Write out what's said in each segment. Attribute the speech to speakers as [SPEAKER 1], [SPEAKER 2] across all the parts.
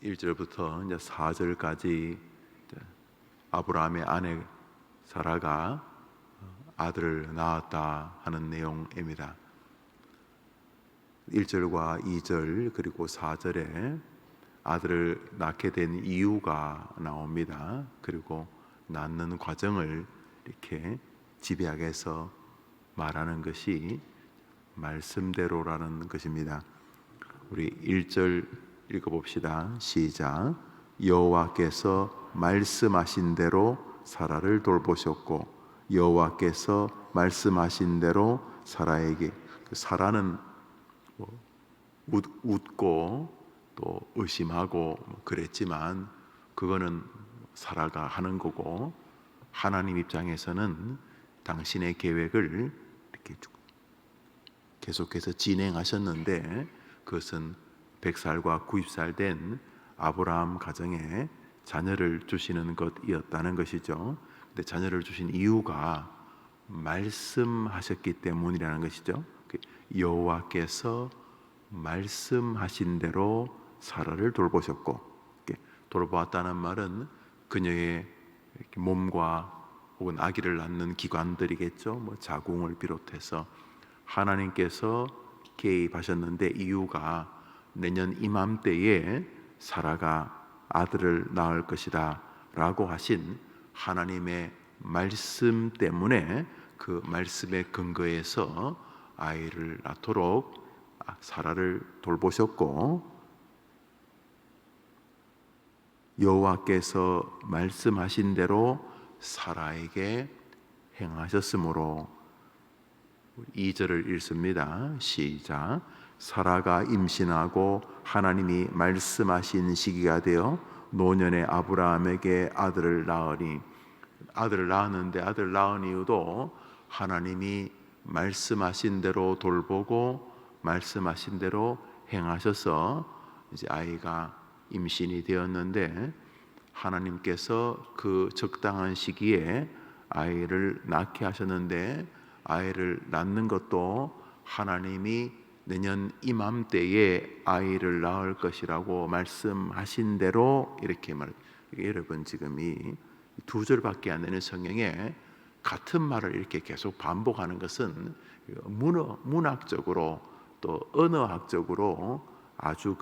[SPEAKER 1] 1절부터 이제 4절까지 아브라함의 아내 사라가 아들을 낳았다 하는 내용입니다. 1절과 2절 그리고 4절에 아들을 낳게 된 이유가 나옵니다. 그리고 낳는 과정을 이렇게 집요하게 해서 말하는 것이 말씀대로라는 것입니다. 우리 1절 읽어봅시다. 시작. 여호와께서 말씀하신 대로 사라를 돌보셨고 여호와께서 말씀하신 대로 사라에게, 사라는 웃고 또 의심하고 그랬지만 그거는 사라가 하는 거고, 하나님 입장에서는 당신의 계획을 이렇게 계속해서 진행하셨는데 그것은 100살과 90살 된 아브라함 가정에 자녀를 주시는 것이었다는 것이죠. 근데 자녀를 주신 이유가 말씀하셨기 때문이라는 것이죠. 여호와께서 말씀하신 대로 사라를 돌보셨고, 돌보았다는 말은 그녀의 몸과 혹은 아기를 낳는 기관들이겠죠. 자궁을 비롯해서 하나님께서 개입하셨는데, 이유가 내년 이맘때에 사라가 아들을 낳을 것이다 라고 하신 하나님의 말씀 때문에, 그 말씀의 근거에서 아이를 낳도록 사라를 돌보셨고, 여호와께서 말씀하신 대로 사라에게 행하셨으므로. 2절을 읽습니다. 시작. 사라가 임신하고 하나님이 말씀하신 시기가 되어 노년의 아브라함에게 아들을 낳으니, 아들을 낳았는데 아들을 낳은 이유도 하나님이 말씀하신 대로 돌보고 말씀하신 대로 행하셔서 이제 아이가 임신이 되었는데, 하나님께서 그 적당한 시기에 아이를 낳게 하셨는데, 아이를 낳는 것도 하나님이 내년 이맘때에 아이를 낳을 것이라고 말씀하신 대로 이렇게 여러분 지금 이 두 절밖에 안 되는 성경에 같은 말을 이렇게 계속 반복하는 것은 문학적으로 또 언어학적으로 아주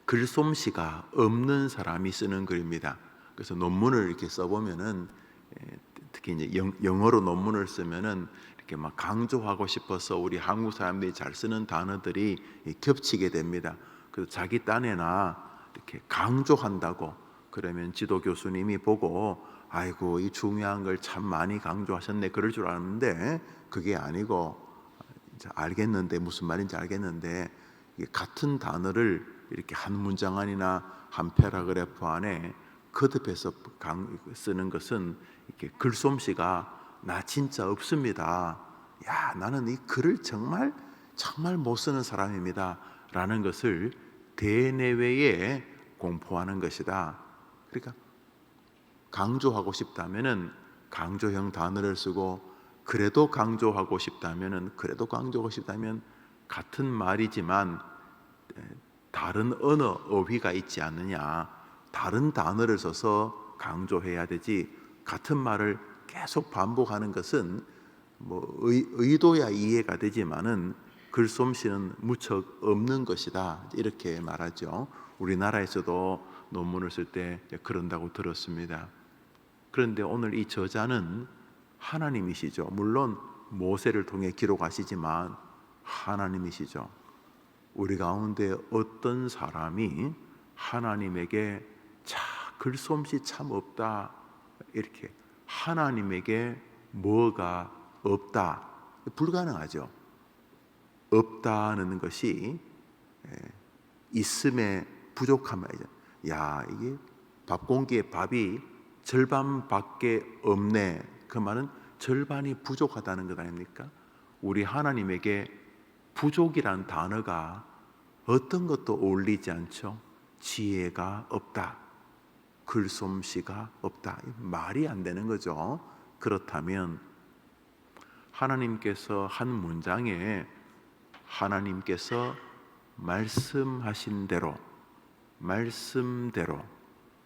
[SPEAKER 1] 글솜씨가 없는 사람이 쓰는 글입니다. 그래서 논문을 이렇게 써보면은, 특히 이제 영어로 논문을 쓰면은 이렇게 막 강조하고 싶어서 우리 한국 사람들이 잘 쓰는 단어들이 겹치게 됩니다. 그래서 자기 딴에나 이렇게 강조한다고 그러면 지도 교수님이 보고 아이고 이 중요한 걸 참 많이 강조하셨네 그럴 줄 알았는데, 그게 아니고 이제 알겠는데, 무슨 말인지 알겠는데, 같은 단어를 이렇게 한 문장 안이나 한 패러그래프 안에 거듭해서 쓰는 것은 이렇게 글솜씨가 나 진짜 없습니다. 야, 나는 이 글을 정말 못 쓰는 사람입니다 라는 것을 대내외에 공포하는 것이다. 그러니까 강조하고 싶다면은 강조형 단어를 쓰고, 그래도 강조하고 싶다면은 같은 말이지만 다른 언어 어휘가 있지 않느냐, 다른 단어를 써서 강조해야 되지, 같은 말을 계속 반복하는 것은 의도야 이해가 되지만은 글솜씨는 무척 없는 것이다, 이렇게 말하죠. 우리나라에서도 논문을 쓸 때 그런다고 들었습니다. 그런데 오늘 이 저자는 하나님이시죠. 물론 모세를 통해 기록하시지만 하나님이시죠. 우리 가운데 어떤 사람이 하나님에게 글솜씨 참 없다, 이렇게 하나님에게 뭐가 없다, 불가능하죠. 없다는 것이 있음의 부족한 말이죠. 야, 이게 밥 공기에 밥이 절반밖에 없네, 그 말은 절반이 부족하다는 것 아닙니까? 우리 하나님에게 부족이란 단어가 어떤 것도 어울리지 않죠. 지혜가 없다, 글솜씨가 없다, 말이 안 되는 거죠. 그렇다면 하나님께서 한 문장에 하나님께서 말씀하신 대로, 말씀대로,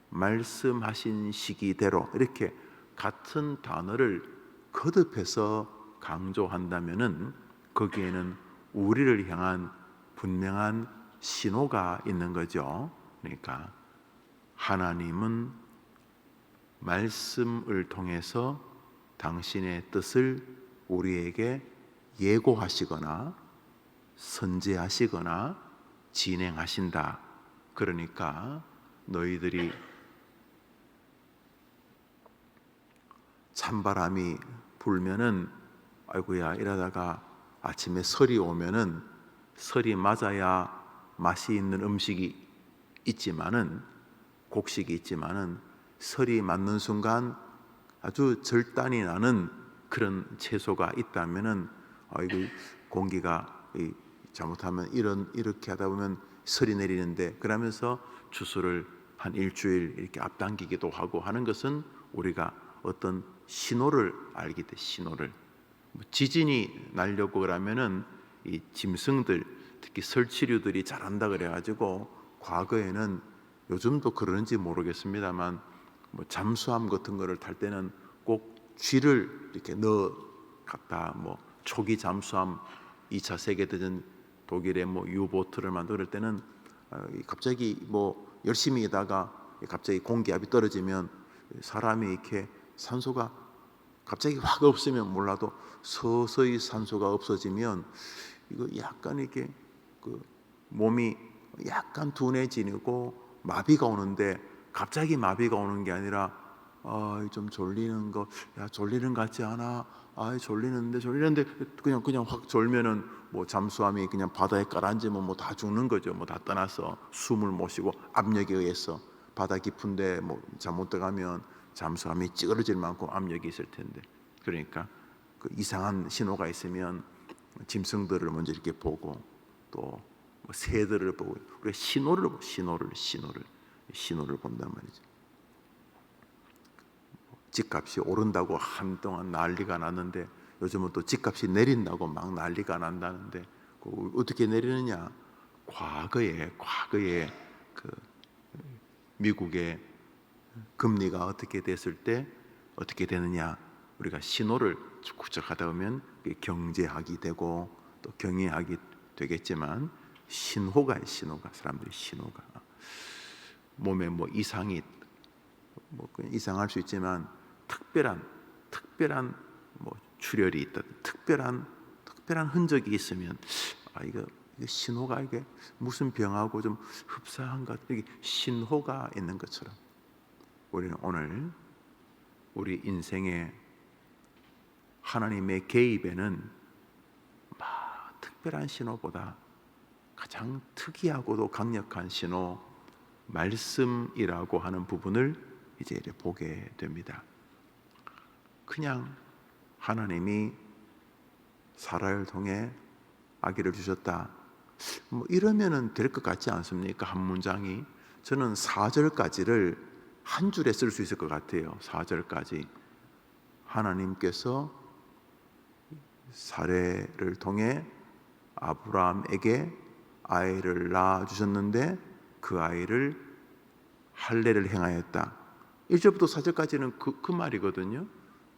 [SPEAKER 1] 말씀하신 시기대로 이렇게 같은 단어를 거듭해서 강조한다면은 거기에는 우리를 향한 분명한 신호가 있는 거죠. 그러니까 하나님은 말씀을 통해서 당신의 뜻을 우리에게 예고하시거나 선제하시거나 진행하신다. 그러니까 너희들이 찬바람이 불면은 아이고야 이러다가 아침에 설이 오면은 설이 맞아야 맛이 있는 음식이 있지만은 곡식이 있지만은 설이 맞는 순간 아주 절단이 나는 그런 채소가 있다면은 이거 공기가 잘못하면 이렇게 하다 보면 설이 내리는데 그러면서 추수를 한 일주일 이렇게 앞당기기도 하고 하는 것은 우리가 어떤 신호를 알게 돼. 신호를 지진이 나려고 그러면은 이 짐승들 특히 설치류들이 자란다 그래가지고 과거에는 요즘도 그러는지 모르겠습니다만 뭐 잠수함 같은 거를 탈 때는 꼭 쥐를 이렇게 넣어 갖다 뭐 초기 잠수함 2차 세계대전 독일의 뭐 유보트를 만들 때는 갑자기 뭐 열심히 하다가 갑자기 공기압이 떨어지면 사람이 이렇게 산소가 갑자기 확 없으면 몰라도 서서히 산소가 없어지면 이거 약간 이렇게 그 몸이 약간 둔해지고 마비가 오는데 갑자기 마비가 오는 게 아니라 좀 졸리는 거, 야 졸리는 것 같지 않아? 졸리는데 그냥 확 졸면은 뭐 잠수함이 그냥 바다에 깔아앉으면 뭐 다 죽는 거죠. 뭐 다 떠나서 숨을 못 쉬고 압력에 의해서 바다 깊은데 뭐 잘못 들어가면 잠수함이 찌그러질 만큼 압력이 있을 텐데 그러니까 그 이상한 신호가 있으면 짐승들을 먼저 이렇게 보고 또 뭐 새들을 보고 우리가 신호를 본단 말이죠. 집값이 오른다고 한동안 난리가 났는데 요즘은 또 집값이 내린다고 막 난리가 난다는데 어떻게 내리느냐? 과거에 그 미국의 금리가 어떻게 됐을 때 어떻게 되느냐? 우리가 신호를 축적하다 보면 경제학이 되고 또 경영학이 되겠지만 신호가 사람들이 신호가 몸에 뭐 이상이 뭐 이상할 수 있지만 특별한 뭐 출혈이 있다, 특별한 흔적이 있으면 이거 신호가 이게 무슨 병하고 좀 흡사한가 이게 신호가 있는 것처럼 우리는 오늘 우리 인생에 하나님의 개입에는 특별한 신호보다 가장 특이하고도 강력한 신호 말씀이라고 하는 부분을 이제 보게 됩니다. 그냥 하나님이 사라를 통해 아기를 주셨다. 뭐 이러면은 될 것 같지 않습니까? 한 문장이 저는 4절까지를 한 줄에 쓸 수 있을 것 같아요. 4절까지 하나님께서 사례를 통해 아브라함에게 아이를 낳아 주셨는데 그 아이를 할례를 행하였다. 1절부터 4절까지는 그 말이거든요.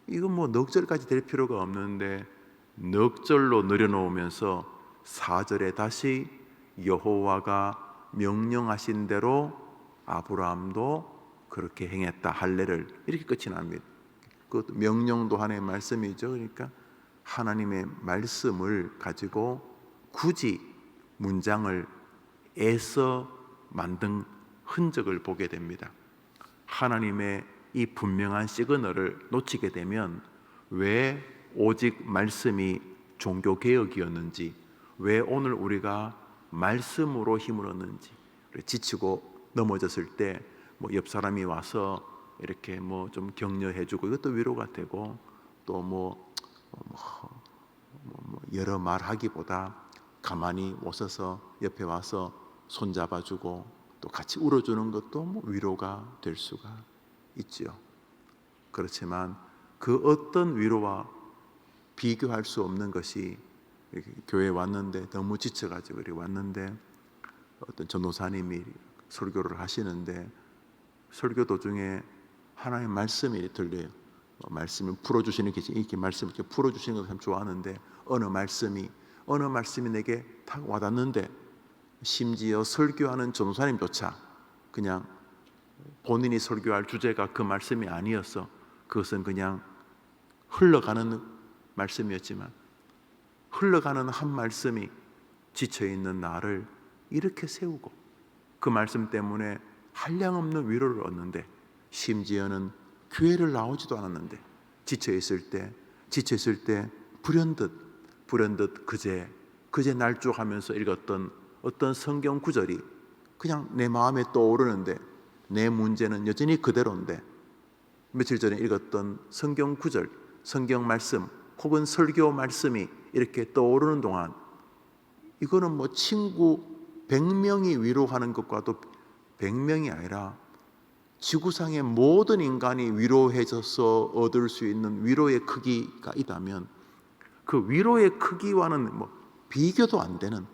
[SPEAKER 1] 이거 뭐 넉 절까지 될 필요가 없는데 넉 절로 늘여놓으면서 4절에 다시 여호와가 명령하신 대로 아브라함도 그렇게 행했다. 할례를 이렇게 끝이 납니다. 그것도 명령도 하나님의 말씀이죠. 그러니까 하나님의 말씀을 가지고 굳이 문장을 애써 만든 흔적을 보게 됩니다. 하나님의 이 분명한 시그널을 놓치게 되면 왜 오직 말씀이 종교개혁이었는지, 왜 오늘 우리가 말씀으로 힘을 얻는지, 지치고 넘어졌을 때 뭐 옆 사람이 와서 이렇게 뭐 좀 격려해주고 이것도 위로가 되고 또 뭐 여러 말하기보다 가만히 웃어서 옆에 와서 손잡아주고 또 같이 울어주는 것도 뭐 위로가 될 수가 있지요. 그렇지만 그 어떤 위로와 비교할 수 없는 것이 교회에 왔는데 너무 지쳐가지고 이렇게 왔는데 어떤 전도사님이 설교를 하시는데 설교 도중에 하나님의 말씀이 들려요. 말씀을 풀어주시는 게 이렇게 말씀을 이렇게 풀어주시는 걸 참 좋아하는데 어느 말씀이 내게 탁 와닿는데 심지어 설교하는 전도사님조차 그냥 본인이 설교할 주제가 그 말씀이 아니었어. 그것은 그냥 흘러가는 말씀이었지만 흘러가는 한 말씀이 지쳐있는 나를 이렇게 세우고 그 말씀 때문에 한량없는 위로를 얻는데 심지어는 교회를 나오지도 않았는데 지쳐있을 때 불현듯 그제 날조하면서 읽었던 어떤 성경 구절이 그냥 내 마음에 떠오르는데 내 문제는 여전히 그대로인데 며칠 전에 읽었던 성경 구절, 성경 말씀 혹은 설교 말씀이 이렇게 떠오르는 동안 이거는 뭐 친구 100명이 위로하는 것과도 100명이 아니라 지구상의 모든 인간이 위로해져서 얻을 수 있는 위로의 크기가 있다면 그 위로의 크기와는 뭐 비교도 안 되는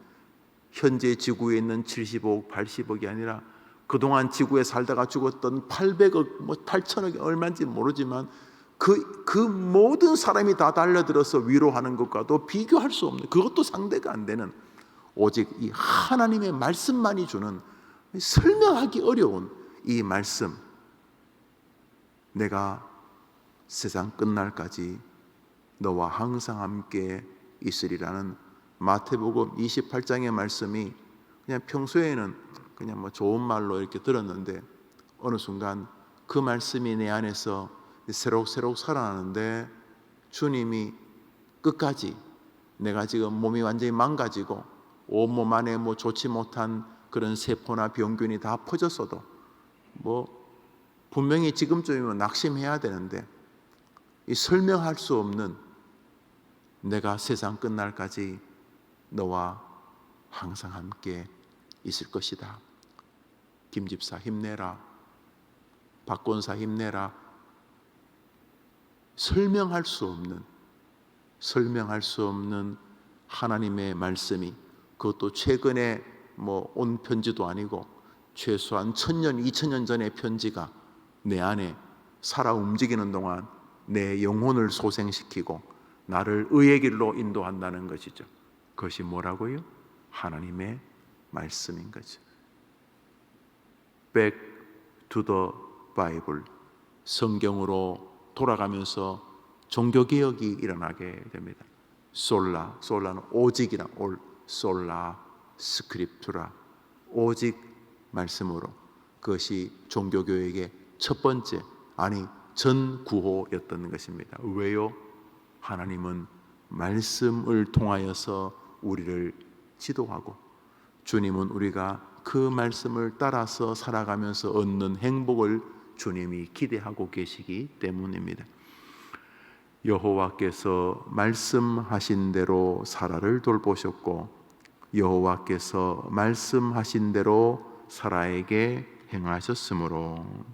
[SPEAKER 1] 현재 지구에 있는 70억, 80억이 아니라 그동안 지구에 살다가 죽었던 800억, 뭐 8천억이 얼마인지 모르지만 그 모든 사람이 다 달려들어서 위로하는 것과도 비교할 수 없는, 그것도 상대가 안 되는 오직 이 하나님의 말씀만이 주는 설명하기 어려운 이 말씀, 내가 세상 끝날까지 너와 항상 함께 있으리라는 마태복음 28장의 말씀이 그냥 평소에는 그냥 뭐 좋은 말로 이렇게 들었는데 어느 순간 그 말씀이 내 안에서 새록새록 살아나는데 주님이 끝까지 내가 지금 몸이 완전히 망가지고 온몸 안에 뭐 좋지 못한 그런 세포나 병균이 다 퍼졌어도 뭐 분명히 지금쯤이면 낙심해야 되는데 이 설명할 수 없는 내가 세상 끝날까지 너와 항상 함께 있을 것이다. 김 집사 힘내라. 박 권사 힘내라. 설명할 수 없는 하나님의 말씀이, 그것도 최근에 뭐 온 편지도 아니고 최소한 1000년, 2000년 전의 편지가 내 안에 살아 움직이는 동안 내 영혼을 소생시키고 나를 의의 길로 인도한다는 것이죠. 그것이 뭐라고요? 하나님의 말씀인 거죠. Back to the Bible. 성경으로 돌아가면서 종교개혁이 일어나게 됩니다. 솔라는 오직이라, 솔라 스크립투라, 오직 말씀으로. 그것이 종교개혁의 첫 번째, 아니 전 구호였던 것입니다. 왜요? 하나님은 말씀을 통하여서 우리를 지도하고 주님은 우리가 그 말씀을 따라서 살아가면서 얻는 행복을 주님이 기대하고 계시기 때문입니다. 여호와께서 말씀하신 대로 사라를 돌보셨고 여호와께서 말씀하신 대로 사라에게 행하셨으므로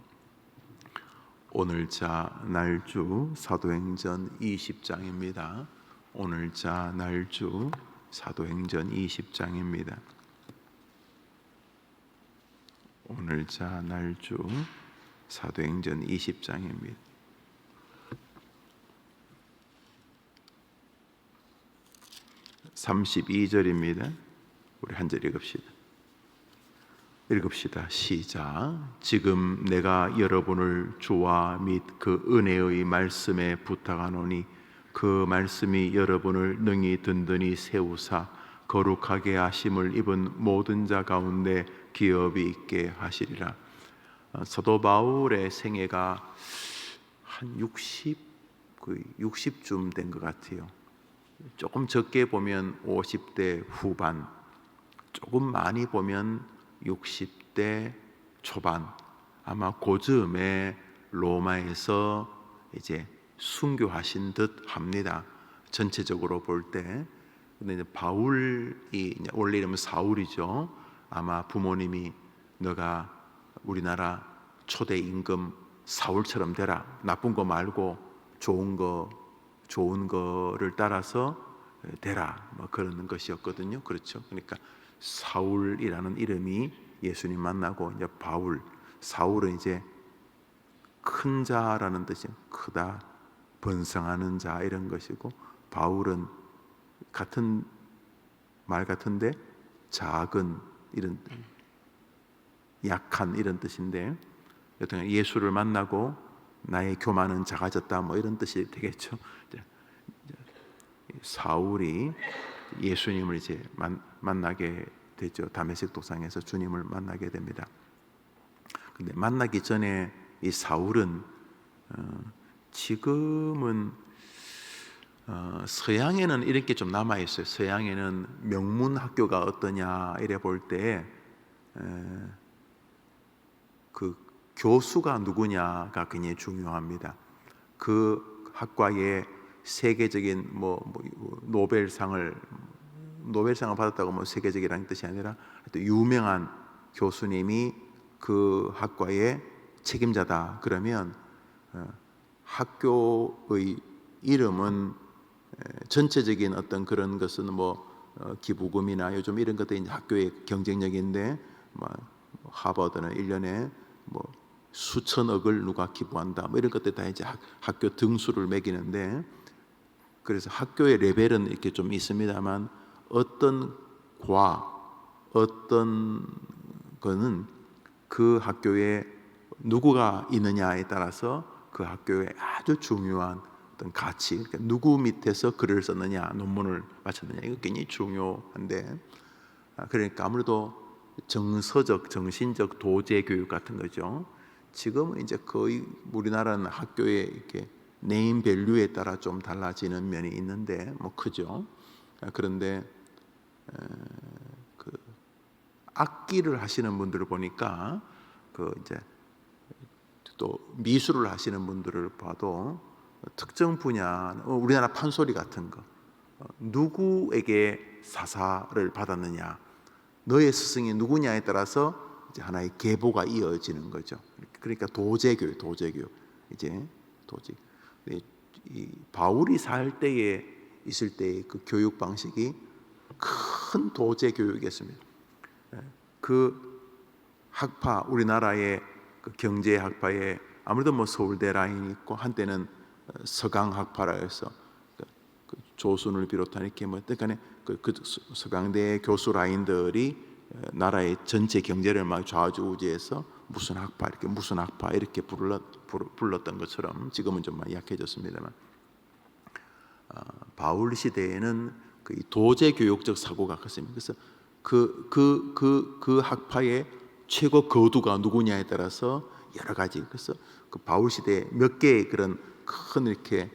[SPEAKER 1] 오늘자 날주 사도행전 20장입니다. 오늘자 날주 사도행전 20장입니다. 오늘자 날주 사도행전 20장입니다. 32절입니다. 우리 한 절 읽읍시다. 시작. 지금 내가 여러분을 주와 및 그 은혜의 말씀에 부탁하노니 그 말씀이 여러분을 능히 든든히 세우사 거룩하게 하심을 입은 모든 자 가운데 기업이 있게 하시리라. 사도 바울의 생애가 한 60쯤 된 것 같아요. 조금 적게 보면 50대 후반, 조금 많이 보면 60대 초반, 아마 그 즈음에 로마에서 이제 순교하신 듯 합니다. 전체적으로 볼 때. 근데 이제 바울이 원래 이름은 사울이죠. 아마 부모님이 너가 우리나라 초대 임금 사울처럼 되라. 나쁜 거 말고 좋은 거를 따라서 되라. 뭐 그런 것이었거든요. 그렇죠. 그러니까 사울이라는 이름이 예수님 만나고 이제 바울, 사울은 이제 큰 자라는 뜻이 크다, 번성하는 자 이런 것이고, 바울은 같은 말 같은데 작은 이런 약한 이런 뜻인데, 여튼 예수를 만나고 나의 교만은 작아졌다 뭐 이런 뜻이 되겠죠. 사울이 예수님을 이제 만나게 되죠. 다메섹 도상에서 주님을 만나게 됩니다. 근데 만나기 전에 이 사울은 지금은 서양에는 이렇게 좀 남아 있어요. 서양에는 명문 학교가 어떠냐 이래 볼 때 그 교수가 누구냐가 굉장히 중요합니다. 그 학과의 세계적인 노벨상을 받았다고 뭐 세계적이라는 뜻이 아니라 또 유명한 교수님이 그 학과의 책임자다. 그러면 학교의 이름은 전체적인 어떤 그런 것은 기부금이나 요즘 이런 것들이 학교의 경쟁력인데, 하버드는 1년에 수천억을 누가 기부한다 이런 것들 다 이제 학교 등수를 매기는데, 그래서 학교의 레벨은 이렇게 좀 있습니다만 어떤 거는 그 학교에 누구가 있느냐에 따라서 그 학교에 아주 중요한 어떤 가치, 그러니까 누구 밑에서 글을 썼느냐, 논문을 마쳤느냐, 이거 굉장히 중요한데, 그러니까 아무래도 정서적, 정신적 도제 교육 같은 거죠. 지금은 이제 거의 우리나라는 학교의 이렇게 네임 밸류에 따라 좀 달라지는 면이 있는데 크죠. 그런데 그 악기를 하시는 분들을 보니까 이제 또 미술을 하시는 분들을 봐도 특정 분야, 우리나라 판소리 같은 거, 누구에게 사사를 받았느냐, 너의 스승이 누구냐에 따라서 이제 하나의 계보가 이어지는 거죠. 그러니까 도제교육 이제 도제. 이 바울이 살 때에 있을 때의 그 교육 방식이 큰 도제 교육이었습니다. 그 학파, 우리나라의 그 경제 학파에 아무래도 서울대 라인이 있고, 한때는 서강 학파라 해서 그 조순을 비롯한 이렇게 그러니까 그 서강대 교수 라인들이 나라의 전체 경제를 막 좌우지해서 무슨 학파 이렇게 불렀던 것처럼, 지금은 좀 많이 약해졌습니다만, 바울 시대에는 그 도제 교육적 사고가 컸습니다. 그래서 그 학파의 최고 거두가 누구냐에 따라서 여러 가지, 그래서 그 바울 시대에 몇 개의 그런 큰 이렇게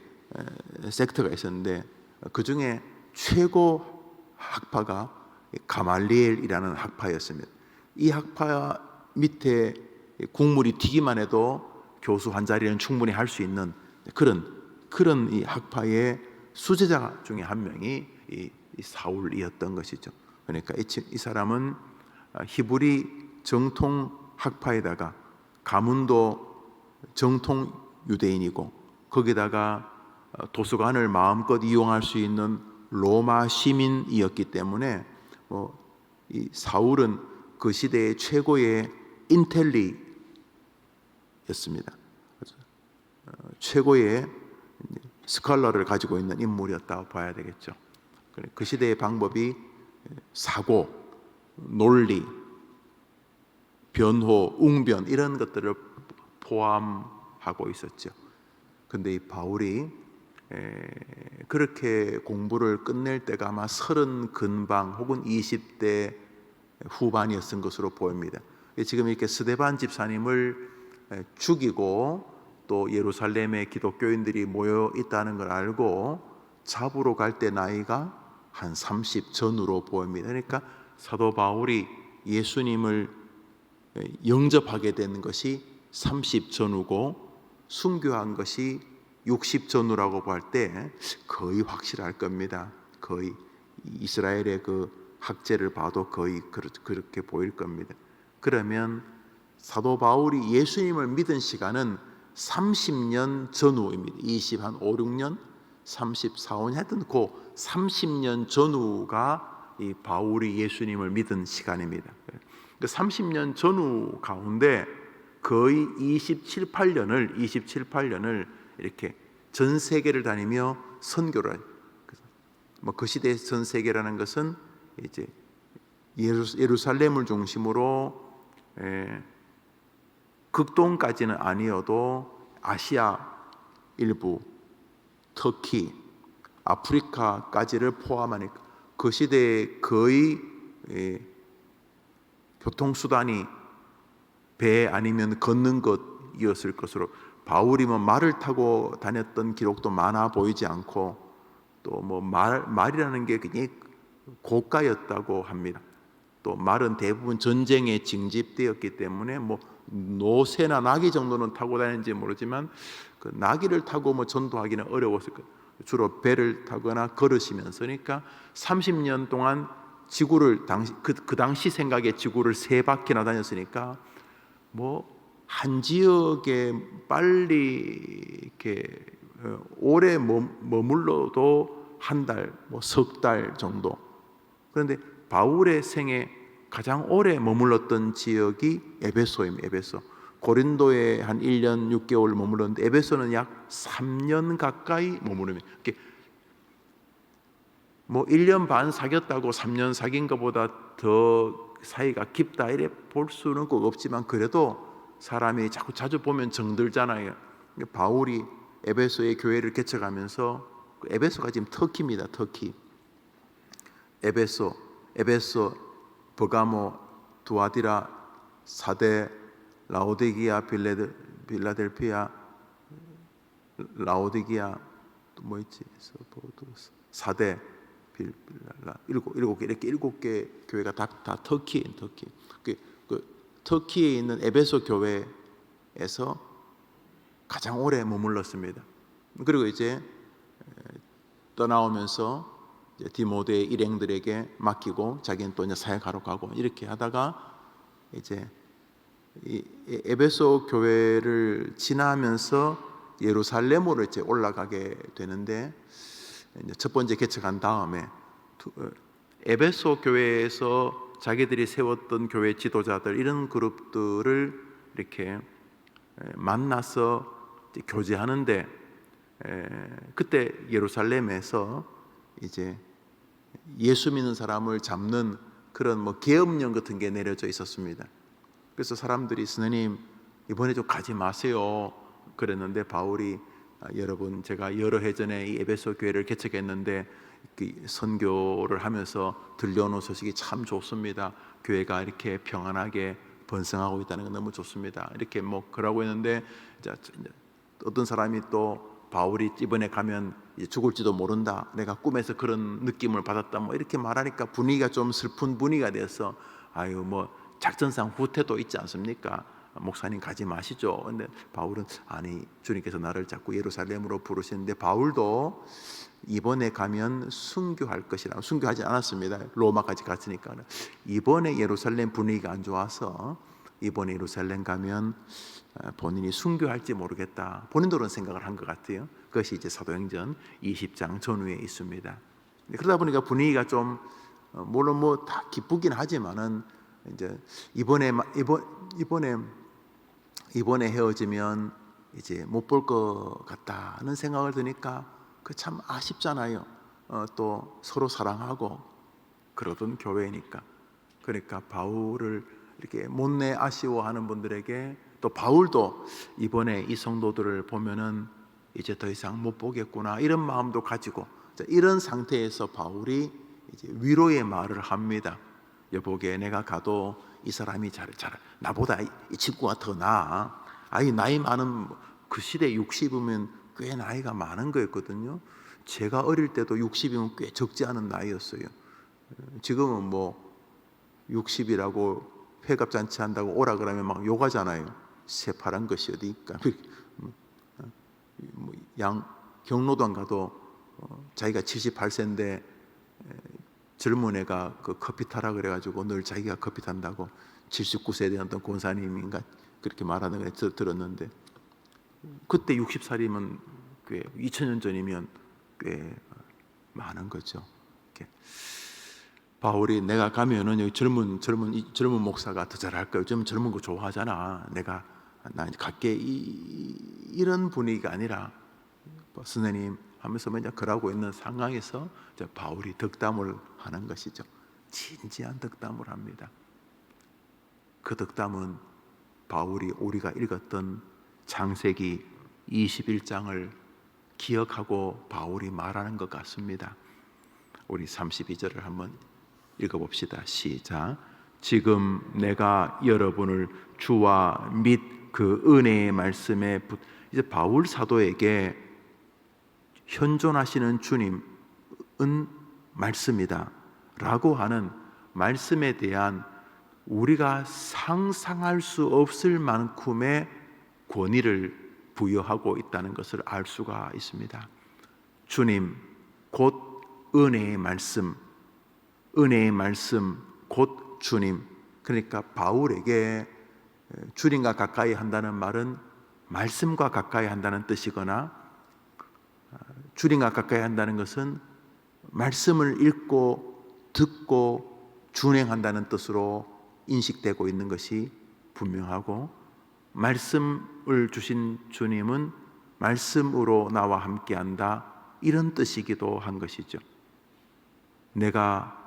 [SPEAKER 1] 섹터가 있었는데, 그 중에 최고 학파가 가말리엘이라는 학파였습니다. 이 학파 밑에 국물이 튀기만 해도 교수 한 자리는 충분히 할 수 있는 그런 이 학파의 수제자 중에 한 명이 이 사울이었던 것이죠. 그러니까 이 사람은 히브리 정통 학파에다가 가문도 정통 유대인이고, 거기다가 도서관을 마음껏 이용할 수 있는 로마 시민이었기 때문에 이 사울은 그 시대의 최고의 인텔리였습니다. 최고의 스칼러를 가지고 있는 인물이었다고 봐야 되겠죠. 그 시대의 방법이 사고, 논리, 변호, 웅변 이런 것들을 포함하고 있었죠. 근데 이 바울이 그렇게 공부를 끝낼 때가 아마 30 근방 혹은 20대 후반이었던 것으로 보입니다. 지금 이렇게 스데반 집사님을 죽이고 또 예루살렘에 기독교인들이 모여 있다는 걸 알고 잡으러 갈 때 나이가 한 30 전후로 보입니다. 그러니까 사도 바울이 예수님을 영접하게 되는 것이 30 전후고 순교한 것이 60 전후라고 볼 때 거의 확실할 겁니다. 거의 이스라엘의 그 학제를 봐도 거의 그렇게 보일 겁니다. 그러면 사도 바울이 예수님을 믿은 시간은 30년 전후입니다. 5, 6년, 34, 5년 하여튼 그 30년 전후가 이 바울이 예수님을 믿은 시간입니다. 30년 전후 가운데 거의 27, 8년을 이렇게 전 세계를 다니며 선교를 해요. 그 시대의 전 세계라는 것은 이제 예루살렘을 중심으로 극동까지는 아니어도 아시아 일부, 터키, 아프리카까지를 포함하니까 그 시대에 거의 교통수단이 배 아니면 걷는 것이었을 것으로, 바울이 뭐 말을 타고 다녔던 기록도 많아 보이지 않고, 또 뭐 말이라는 게 굉장히 고가였다고 합니다. 또 말은 대부분 전쟁에 징집되었기 때문에 뭐 노새나 나귀 정도는 타고 다니는지 모르지만 그 나귀를 타고 뭐 전도하기는 어려웠을 거예요. 주로 배를 타거나 걸으시면서, 그러니까 30년 동안 지구를 그 당시 생각에 지구를 3바퀴나 다녔으니까 뭐 한 지역에 빨리 이렇게 오래 머물러도 한 달, 뭐 석 달 정도. 그런데 바울의 생에 가장 오래 머물렀던 지역이 에베소입니다. 에베소. 고린도에 한 1년 6개월 머물렀는데 에베소는 약 3년 가까이 머무르면, 뭐 1년 반 사귀었다고 3년 사귄 것보다 더 사이가 깊다 이래 볼 수는 꼭 없지만, 그래도 사람이 자주 보면 정들잖아요. 바울이 에베소의 교회를 개척하면서, 에베소가 지금 터키입니다. 터키. 에베소, 버가모, 두아디라, 사데, 라오디기아, 빌라델피아, 라오디기아, 또 뭐 있지? 사데, 일곱 개, 이렇게 7개 교회가 다 터키예요. 터키. 터키에 있는 에베소 교회에서 가장 오래 머물렀습니다. 그리고 이제 떠나오면서 이제 디모데 일행들에게 맡기고 자기는 또 이제 사역하러 가고 이렇게 하다가 이제 이 에베소 교회를 지나면서 예루살렘으로 이제 올라가게 되는데, 이제 첫 번째 개척한 다음에 에베소 교회에서 자기들이 세웠던 교회 지도자들, 이런 그룹들을 이렇게 만나서 교제하는데, 그때 예루살렘에서 이제 예수 믿는 사람을 잡는 그런 뭐 계엄령 같은 게 내려져 있었습니다. 그래서 사람들이 스님 이번에 좀 가지 마세요 그랬는데, 바울이 여러분, 제가 여러 해 전에 이 에베소 교회를 개척했는데 선교를 하면서 들려오는 소식이 참 좋습니다. 교회가 이렇게 평안하게 번성하고 있다는 건 너무 좋습니다. 이렇게 뭐 그러고 있는데, 어떤 사람이 또 바울이 이번에 가면 죽을지도 모른다, 내가 꿈에서 그런 느낌을 받았다, 뭐 이렇게 말하니까 분위기가 좀 슬픈 분위기가 돼서, 아유 뭐 작전상 후퇴도 있지 않습니까? 목사님 가지 마시죠. 근데 바울은 아니, 주님께서 나를 자꾸 예루살렘으로 부르시는데, 바울도 이번에 가면 순교할 것이라, 순교하지 않았습니다. 로마까지 갔으니까. 이번에 예루살렘 분위기가 안 좋아서 이번에 예루살렘 가면 본인이 순교할지 모르겠다, 본인도 그런 생각을 한 것 같아요. 그것이 이제 사도행전 20장 전후에 있습니다. 그러다 보니까 분위기가 좀 물론 뭐 다 기쁘긴 하지만은, 이제 이번에 헤어지면 이제 못 볼 것 같다는 생각을 드니까 그 참 아쉽잖아요. 또 서로 사랑하고 그러던 교회니까. 그러니까 바울을 이렇게 못내 아쉬워하는 분들에게, 또 바울도 이번에 이 성도들을 보면은 이제 더 이상 못 보겠구나 이런 마음도 가지고, 이런 상태에서 바울이 이제 위로의 말을 합니다. 여보게, 내가 가도 이 사람이 나보다 이 친구가 더 나아. 아이 나이 많은, 그 시대 60이면 꽤 나이가 많은 거였거든요. 제가 어릴 때도 60이면 꽤 적지 않은 나이였어요. 지금은 뭐 60이라고 회갑잔치 한다고 오라 그러면 막 욕하잖아요. 새파란 것이 어디 있까. 경로당 가도 자기가 78세인데 젊은 애가 그 커피 타라 그래가지고 늘 자기가 커피 탄다고 79세에 대한 어떤 권사님인가 그렇게 말하는 걸 들었는데, 그때 60살이면 꽤 2000년 전이면 꽤 많은 거죠. 바울이 내가 가면은 여기 젊은 목사가 더 잘할 거야. 요즘 젊은 거 좋아하잖아. 나 이제 갈게. 이런 분위기가 아니라 선생님 하면서 먼저 그러고 있는 상황에서 이제 바울이 덕담을 하는 것이죠. 진지한 덕담을 합니다. 그 덕담은 바울이 우리가 읽었던 창세기 21장을 기억하고 바울이 말하는 것 같습니다. 우리 32절을 한번 읽어봅시다. 시작. 지금 내가 여러분을 주와 및 그 은혜의 말씀에 이제 바울 사도에게 현존하시는 주님은 말씀이다 라고 하는 말씀에 대한 우리가 상상할 수 없을 만큼의 권위를 부여하고 있다는 것을 알 수가 있습니다. 주님 곧 은혜의 말씀 곧 주님. 그러니까 바울에게 주님과 가까이 한다는 말은 말씀과 가까이 한다는 뜻이거나, 주님과 가까이 한다는 것은 말씀을 읽고 듣고 준행한다는 뜻으로 인식되고 있는 것이 분명하고, 말씀을 주신 주님은 말씀으로 나와 함께한다, 이런 뜻이기도 한 것이죠. 내가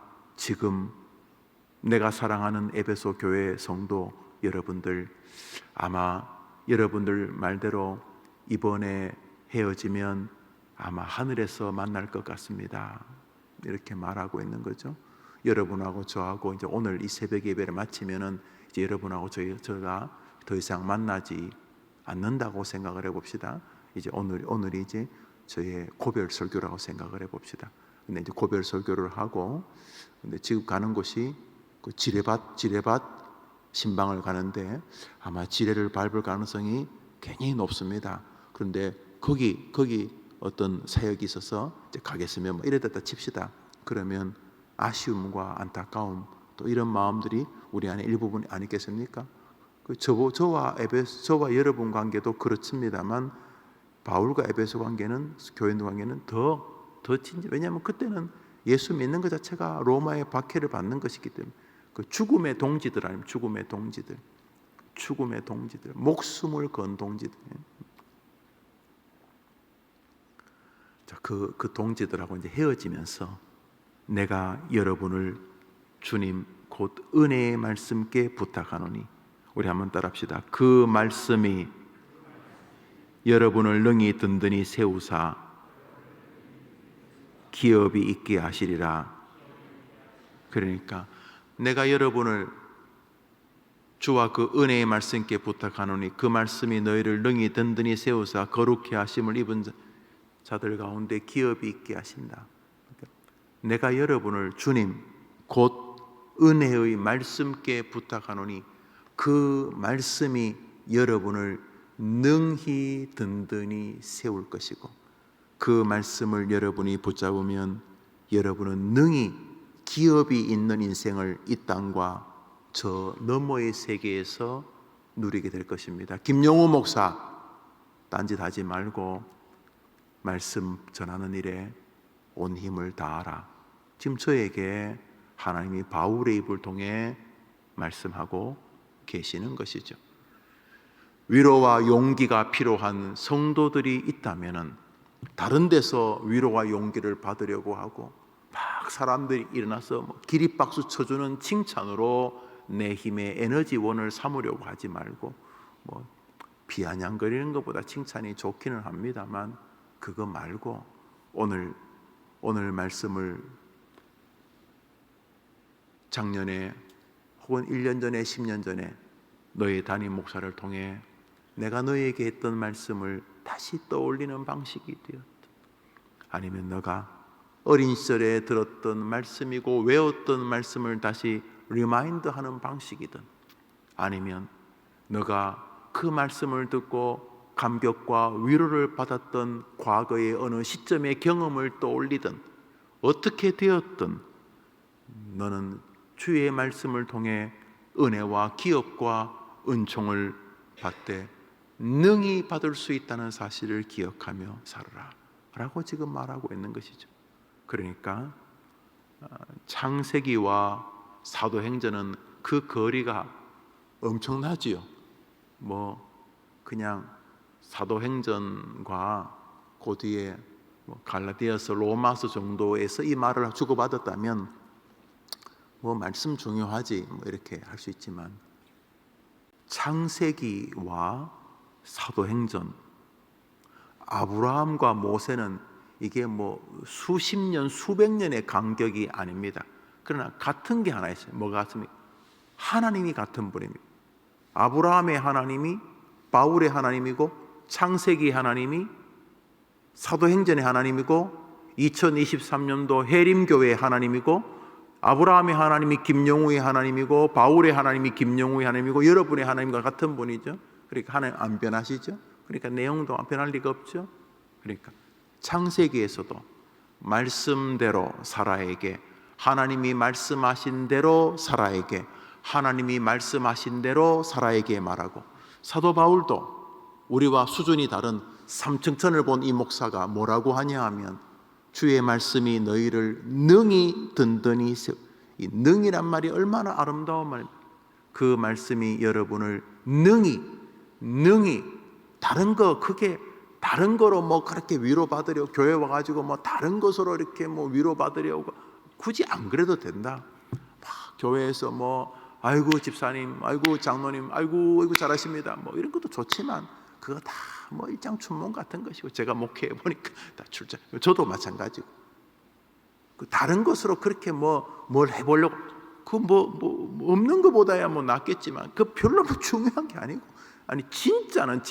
[SPEAKER 1] 사랑하는 에베소 교회 성도 여러분들, 아마 여러분들 말대로 이번에 헤어지면 아마 하늘에서 만날 것 같습니다. 이렇게 말하고 있는 거죠. 여러분하고 저하고 이제 오늘 이 새벽 예배를 마치면은 이제 여러분하고 저가 더 이상 만나지 않는다고 생각을 해봅시다. 이제 오늘이 이제 저의 고별 설교라고 생각을 해봅시다. 근데 이제 고별 설교를 하고, 근데 지금 가는 곳이 그 지레밭 신방을 가는데 아마 지뢰를 밟을 가능성이 굉장히 높습니다. 그런데 거기 어떤 사역이 있어서 이제 가겠으면 뭐 이래다 칩시다. 그러면 아쉬움과 안타까움, 또 이런 마음들이 우리 안에 일부분 아니겠습니까? 저와 여러분 관계도 그렇습니다만, 바울과 에베소 관계는, 교인들 관계는 더 진지. 왜냐하면 그때는 예수 믿는 것 자체가 로마의 박해를 받는 것이기 때문에, 그 죽음의 동지들 아니면 죽음의 동지들, 목숨을 건 동지들. 자, 그 동지들하고 이제 헤어지면서 내가 여러분을 주님 곧 은혜의 말씀께 부탁하노니, 우리 한번 따라합시다. 그 말씀이 여러분을 능히 든든히 세우사 기업이 있게 하시리라. 그러니까 내가 여러분을 주와 그 은혜의 말씀께 부탁하노니 그 말씀이 너희를 능히 든든히 세우사 거룩히 하심을 입은 자들 가운데 기업이 있게 하신다. 내가 여러분을 주님 곧 은혜의 말씀께 부탁하노니 그 말씀이 여러분을 능히 든든히 세울 것이고, 그 말씀을 여러분이 붙잡으면 여러분은 능히 기업이 있는 인생을 이 땅과 저 너머의 세계에서 누리게 될 것입니다. 김용우 목사, 딴짓하지 말고 말씀 전하는 일에 온 힘을 다하라. 지금 저에게 하나님이 바울의 입을 통해 말씀하고 계시는 것이죠. 위로와 용기가 필요한 성도들이 있다면은 다른 데서 위로와 용기를 받으려고 하고 막 사람들이 일어나서 기립박수 쳐주는 칭찬으로 내 힘의 에너지원을 삼으려고 하지 말고, 비아냥거리는 것보다 칭찬이 좋기는 합니다만, 그거 말고 오늘 말씀을 작년에 혹은 1년 전에 10년 전에 너의 담임 목사를 통해 내가 너에게 했던 말씀을 다시 떠올리는 방식이 되었다. 아니면 너가 어린 시절에 들었던 말씀이고 외웠던 말씀을 다시 리마인드하는 방식이든, 아니면 너가 그 말씀을 듣고 감격과 위로를 받았던 과거의 어느 시점의 경험을 떠올리든, 어떻게 되었든 너는 주의 말씀을 통해 은혜와 기업과 은총을 받되 능히 받을 수 있다는 사실을 기억하며 살아라 라고 지금 말하고 있는 것이죠. 그러니까 창세기와 사도행전은 그 거리가 엄청나지요. 뭐 그냥 사도행전과 그 뒤에 갈라디아서, 로마서 정도에서 이 말을 주고받았다면 뭐 말씀 중요하지 뭐 이렇게 할 수 있지만, 창세기와 사도행전, 아브라함과 모세는 이게 뭐 수십 년, 수백 년의 간격이 아닙니다. 그러나 같은 게 하나 있어요. 뭐가 같습니까? 하나님이 같은 분입니다. 아브라함의 하나님이 바울의 하나님이고, 창세기 하나님이 사도행전의 하나님이고, 2023년도 해림교회의 하나님이고, 아브라함의 하나님이 김영우의 하나님이고, 바울의 하나님이 김영우의 하나님이고, 여러분의 하나님과 같은 분이죠. 그러니까 하나님 안 변하시죠. 그러니까 내용도 안 변할 리가 없죠. 그러니까 창세기에서도 말씀대로 사라에게, 하나님이 말씀하신 대로 사라에게, 하나님이 말씀하신 대로 사라에게 말하고, 사도 바울도 우리와 수준이 다른 삼층천을 본 이 목사가 뭐라고 하냐 하면, 주의 말씀이 너희를 능히 든든히 세우. 이 능이란 말이 얼마나 아름다운 말입니까? 그 말씀이 여러분을 능히 다른 거 크게 다른 거로 뭐 그렇게 위로받으려 교회 와가지고 뭐 다른 것으로 이렇게 뭐 위로받으려고 굳이 안 그래도 된다. 막 교회에서 뭐 아이고 집사님, 아이고 장로님, 아이고 잘하십니다. 뭐 이런 것도 좋지만 그거 다 뭐 일장춘몽 같은 것이고, 제가 목회해 보니까 다 출장. 저도 마찬가지고. 그 다른 것으로 그렇게 뭘 해보려고 그 뭐 없는 것보다야 뭐 낫겠지만 그 별로 뭐 중요한 게 아니고, 아니 진짜는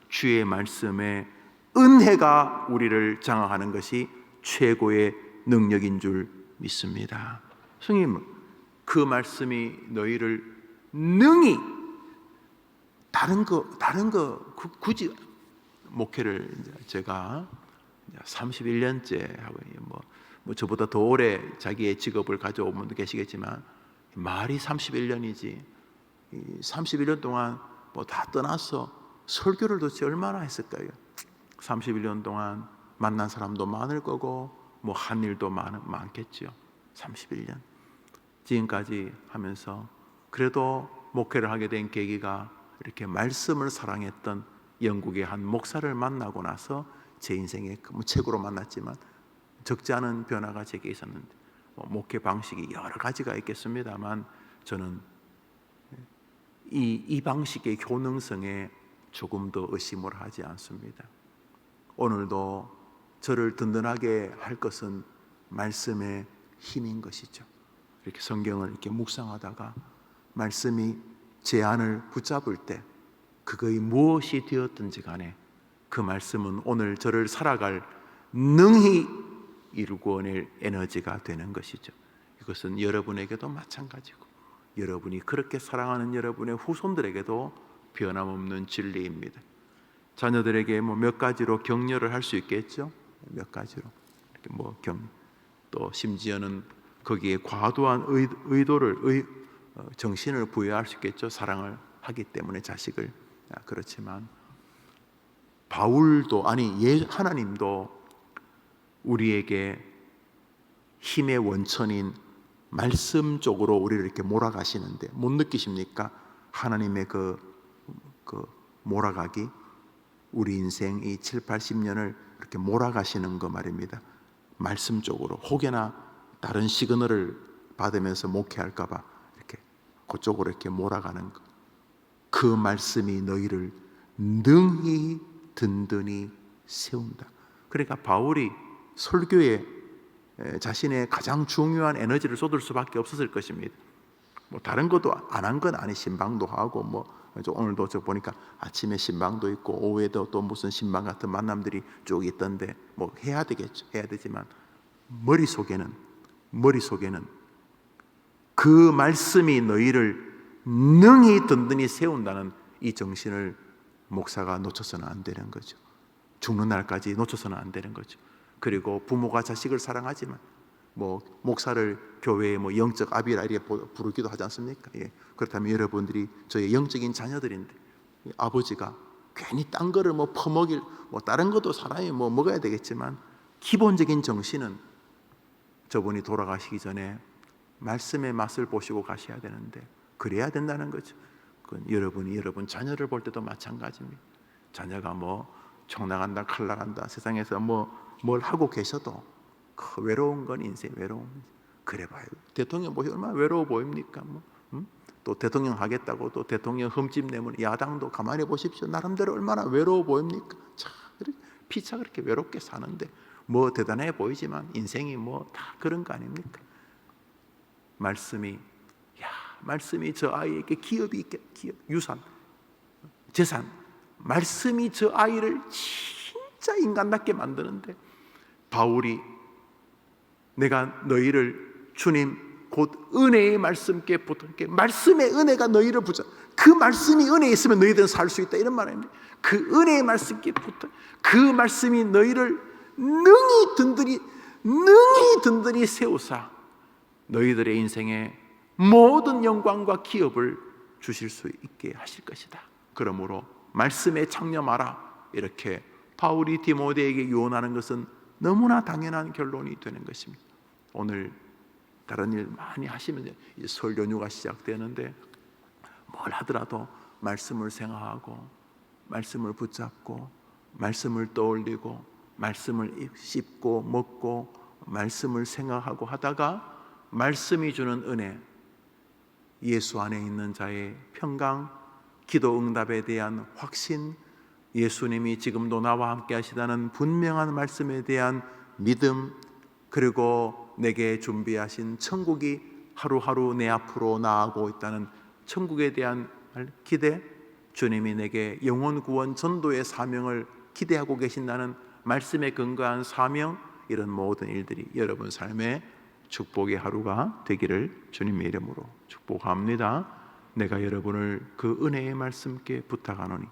[SPEAKER 1] 주의 말씀에 은혜가 우리를 장악하는 것이 최고의 능력인 줄 믿습니다. 성님, 그 말씀이 너희를 능히 다른 거 굳이 목회를 제가 31년째 하고, 뭐 저보다 더 오래 자기의 직업을 가져온 분도 계시겠지만 말이 31년이지 31년 동안 뭐 다 떠나서 설교를 도대체 얼마나 했을까요? 31년 동안 만난 사람도 많을 거고 뭐 한 일도 많겠죠. 31년 지금까지 하면서 그래도 목회를 하게 된 계기가 이렇게 말씀을 사랑했던 영국의 한 목사를 만나고 나서 제 인생에 뭐 책으로 만났지만 적지 않은 변화가 제게 있었는데, 목회 방식이 여러 가지가 있겠습니다만 저는 이 방식의 효능성에 조금 더 의심을 하지 않습니다. 오늘도 저를 든든하게 할 것은 말씀의 힘인 것이죠. 이렇게 성경을 이렇게 묵상하다가 말씀이 제 안을 붙잡을 때 그거의 무엇이 되었든지 간에 그 말씀은 오늘 저를 살아갈 능히 이루고낼 에너지가 되는 것이죠. 이것은 여러분에게도 마찬가지고, 여러분이 그렇게 사랑하는 여러분의 후손들에게도 변함없는 진리입니다. 자녀들에게 뭐 몇 가지로 격려를 할 수 있겠죠. 몇 가지로 또 심지어는 거기에 과도한 정신을 부여할 수 있겠죠. 사랑을 하기 때문에 자식을. 그렇지만 바울도 하나님도 우리에게 힘의 원천인 말씀 쪽으로 우리를 이렇게 몰아가시는데 못 느끼십니까? 하나님의 그 몰아가기, 우리 인생 이 7, 80년을 이렇게 몰아가시는 거 말입니다. 말씀 쪽으로. 혹여나 다른 시그널을 받으면서 목회할까 봐 이렇게 그쪽으로 이렇게 몰아가는 거. 그 말씀이 너희를 능히 든든히 세운다. 그러니까 바울이 설교에 자신의 가장 중요한 에너지를 쏟을 수밖에 없었을 것입니다. 뭐 다른 것도 안 한 건 아니, 신방도 하고 오늘도 저 보니까 아침에 신방도 있고 오후에도 또 무슨 신방 같은 만남들이 쭉 있던데 뭐 해야 되겠죠. 해야 되지만 머릿속에는 그 말씀이 너희를 능히 든든히 세운다는 이 정신을 목사가 놓쳐서는 안 되는 거죠. 죽는 날까지 놓쳐서는 안 되는 거죠. 그리고 부모가 자식을 사랑하지만 목사를 교회의 영적 아비라 이렇게 부르기도 하지 않습니까? 예. 그렇다면 여러분들이 저의 영적인 자녀들인데 아버지가 괜히 딴 거를 퍼먹일 다른 것도 사람이 먹어야 되겠지만 기본적인 정신은 저분이 돌아가시기 전에 말씀의 맛을 보시고 가셔야 되는데 그래야 된다는 거죠. 여러분이 여러분 자녀를 볼 때도 마찬가지입니다. 자녀가 뭐 총 나간다, 칼 나간다, 세상에서 뭘 하고 계셔도 그 외로운 건 인생 외로움. 그래 봐요. 대통령 보시 얼마나 외로워 보입니까? 또 대통령 하겠다고 또 대통령 흠집 내면 야당도 가만히 보십시오. 나름대로 얼마나 외로워 보입니까? 참 피차 그렇게 외롭게 사는데 뭐 대단해 보이지만 인생이 뭐 다 그런 거 아닙니까? 말씀이 저 아이에게 기업이 있게, 유산, 재산, 말씀이 저 아이를 진짜 인간답게 만드는데 바울이 내가 너희를 주님 곧 은혜의 말씀께 붙들게, 말씀의 은혜가 너희를 붙잡, 그 말씀이 은혜에 있으면 너희들은 살 수 있다, 이런 말입니다. 그 은혜의 말씀께 붙어 그 말씀이 너희를 능히 든든히 세우사 너희들의 인생에 모든 영광과 기업을 주실 수 있게 하실 것이다. 그러므로 말씀에 창념하라, 이렇게 바울이 디모데에게 유언하는 것은 너무나 당연한 결론이 되는 것입니다. 오늘 다른 일 많이 하시면 이제 설 연휴가 시작되는데 뭘 하더라도 말씀을 생각하고 말씀을 붙잡고 말씀을 떠올리고 말씀을 씹고 먹고 말씀을 생각하고 하다가 말씀이 주는 은혜, 예수 안에 있는 자의 평강, 기도 응답에 대한 확신, 예수님이 지금도 나와 함께 하시다는 분명한 말씀에 대한 믿음, 그리고 내게 준비하신 천국이 하루하루 내 앞으로 나아가고 있다는 천국에 대한 기대, 주님이 내게 영혼 구원 전도의 사명을 기대하고 계신다는 말씀에 근거한 사명, 이런 모든 일들이 여러분 삶의 축복의 하루가 되기를 주님의 이름으로 축복합니다. 내가 여러분을 그 은혜의 말씀께 부탁하노니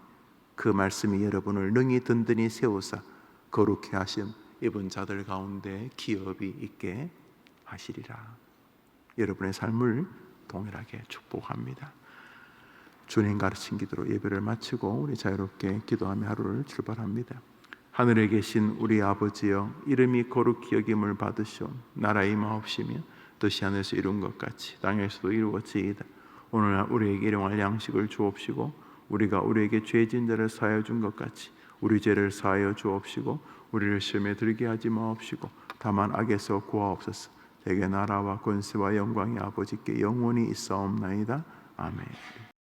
[SPEAKER 1] 그 말씀이 여러분을 능히 든든히 세우사 거룩해 하심 입은 자들 가운데 기업이 있게 하시리라. 여러분의 삶을 동일하게 축복합니다. 주님 가르친 기도로 예배를 마치고 우리 자유롭게 기도하며 하루를 출발합니다. 하늘에 계신 우리 아버지여, 이름이 거룩히 여김을 받으시오. 나라의 임하옵시며 뜻이 하늘에서 이룬 것 같이 땅에서도 이루어지이다. 오늘 우리에게 일용할 양식을 주옵시고 우리가 우리에게 죄진 자를 사하여 준 것 같이 우리 죄를 사하여 주옵시고 우리를 시험에 들게 하지 마옵시고 다만 악에서 구하옵소서. 대개 나라와 권세와 영광이 아버지께 영원히 있사옵나이다. 아멘.